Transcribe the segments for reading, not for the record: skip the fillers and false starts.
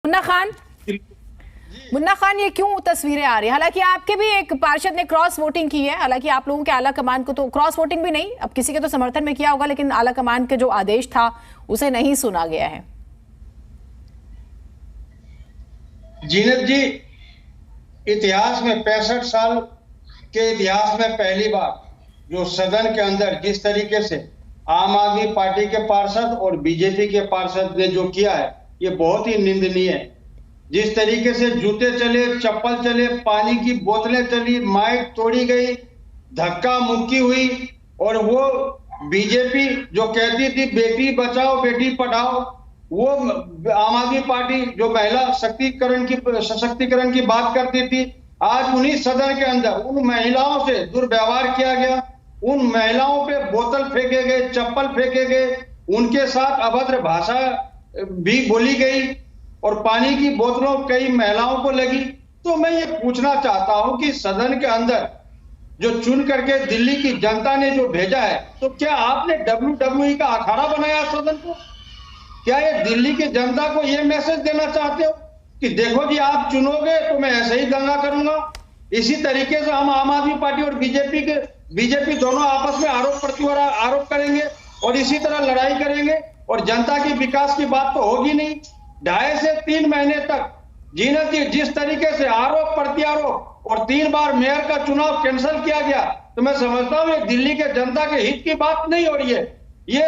मुन्ना खान ये क्यों तस्वीरें आ रही है? हालांकि आपके भी एक पार्षद ने क्रॉस वोटिंग की है, हालांकि आप लोगों के आला कमान को तो क्रॉस वोटिंग भी नहीं, अब किसी के तो समर्थन में किया होगा, लेकिन आला कमान के जो आदेश था उसे नहीं सुना गया है। जीनत जी, इतिहास में 65 साल के इतिहास में पहली बार जो सदन के अंदर जिस तरीके से आम आदमी पार्टी के पार्षद और बीजेपी के पार्षद ने जो किया है, ये बहुत ही निंदनीय है। जिस तरीके से जूते चले, चप्पल चले, पानी की बोतलें चली, माइक तोड़ी गई, धक्का मुक्की हुई, और वो बीजेपी जो कहती थी बेटी बचाओ बेटी पढ़ाओ, वो आम आदमी पार्टी जो महिला सशक्तिकरण की बात करती थी, आज उन्हीं सदन के अंदर उन महिलाओं से दुर्व्यवहार किया गया, उन महिलाओं पे बोतल फेंके गए, चप्पल फेंके गए, उनके साथ अभद्र भाषा भी बोली गई और पानी की बोतलों कई महिलाओं को लगी। तो मैं ये पूछना चाहता हूं कि सदन के अंदर जो चुन करके दिल्ली की जनता ने जो भेजा है, तो क्या आपने WWE का अखाड़ा बनाया सदन को? क्या ये दिल्ली की जनता को ये मैसेज देना चाहते हो कि देखो जी, आप चुनोगे तो मैं ऐसे ही दंगा करूंगा? इसी तरीके से हम आम आदमी पार्टी और बीजेपी दोनों आपस में आरोप करेंगे और इसी तरह लड़ाई करेंगे और जनता की विकास की बात तो होगी नहीं। 2.5 से 3 महीने तक जीनत जी जिस तरीके से आरोप प्रत्यारोप और 3 बार मेयर का चुनाव कैंसिल किया गया, तो मैं समझता हूं ये दिल्ली के जनता के हित की बात नहीं हो रही है। ये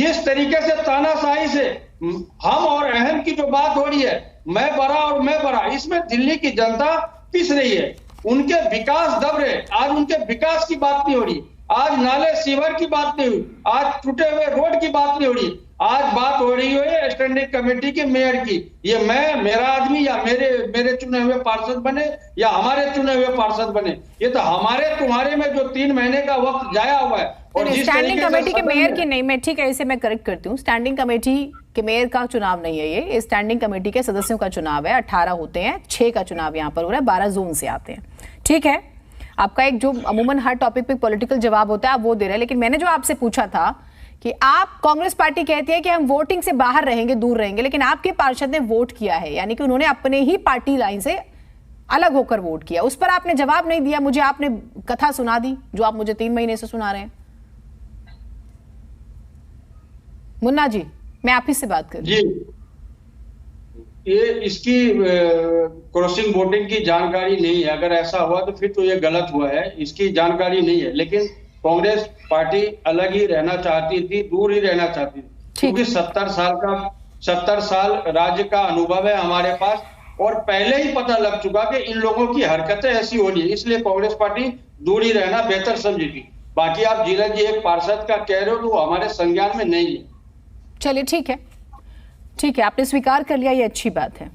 इस तरीके से तानाशाही से हम और अहम की जो बात हो रही है, मैं बड़ा और मैं बड़ा, इसमें दिल्ली की जनता पिस रही है। उनके विकास दब रहे, आज उनके विकास की बात नहीं हो रही, आज नाले सीवर की बात नहीं हुई, आज टूटे हुए रोड की बात नहीं हो रही, आज बात हो रही है स्टैंडिंग कमेटी के मेयर की। ये मेरा आदमी या मेरे चुने हुए पार्षद बने या हमारे चुने हुए पार्षद बने, ये तो हमारे तुम्हारे में जो 3 महीने का वक्त जाया हुआ है। और स्टैंडिंग कमेटी के मेयर की नहीं, मैं ठीक है, इसे मैं करेक्ट करती हूँ, स्टैंडिंग कमेटी के मेयर का चुनाव नहीं है, ये स्टैंडिंग कमेटी के सदस्यों का चुनाव है। 18 होते हैं, 6 का चुनाव यहाँ पर हो रहा है, 12 जोन से आते हैं। ठीक है, आपका एक जो अमूमन हर टॉपिक पे पॉलिटिकल जवाब होता है आप वो दे रहे हैं, लेकिन मैंने जो आपसे पूछा था कि आप कांग्रेस पार्टी कहती है कि हम वोटिंग से बाहर रहेंगे, दूर रहेंगे, लेकिन आपके पार्षद ने वोट किया है, यानी कि उन्होंने अपने ही पार्टी लाइन से अलग होकर वोट किया, उस पर आपने जवाब नहीं दिया। मुझे आपने कथा सुना दी जो आप मुझे 3 महीने से सुना रहे हैं। मुन्ना जी, मैं आप ही से बात कर रही हूं। ये इसकी क्रॉसिंग वोटिंग की जानकारी नहीं है। अगर ऐसा हुआ तो फिर तो ये गलत हुआ है, इसकी जानकारी नहीं है। लेकिन कांग्रेस पार्टी अलग ही रहना चाहती थी, दूर ही रहना चाहती थी, क्योंकि 70 साल राज्य का अनुभव है हमारे पास, और पहले ही पता लग चुका कि इन लोगों की हरकतें ऐसी हो रही है, इसलिए कांग्रेस पार्टी दूर ही रहना बेहतर समझेगी। बाकी आप जीनत जी एक पार्षद का कह रहे हो तो हमारे संज्ञान में नहीं है। चलिए ठीक है, आपने स्वीकार कर लिया, ये अच्छी बात है।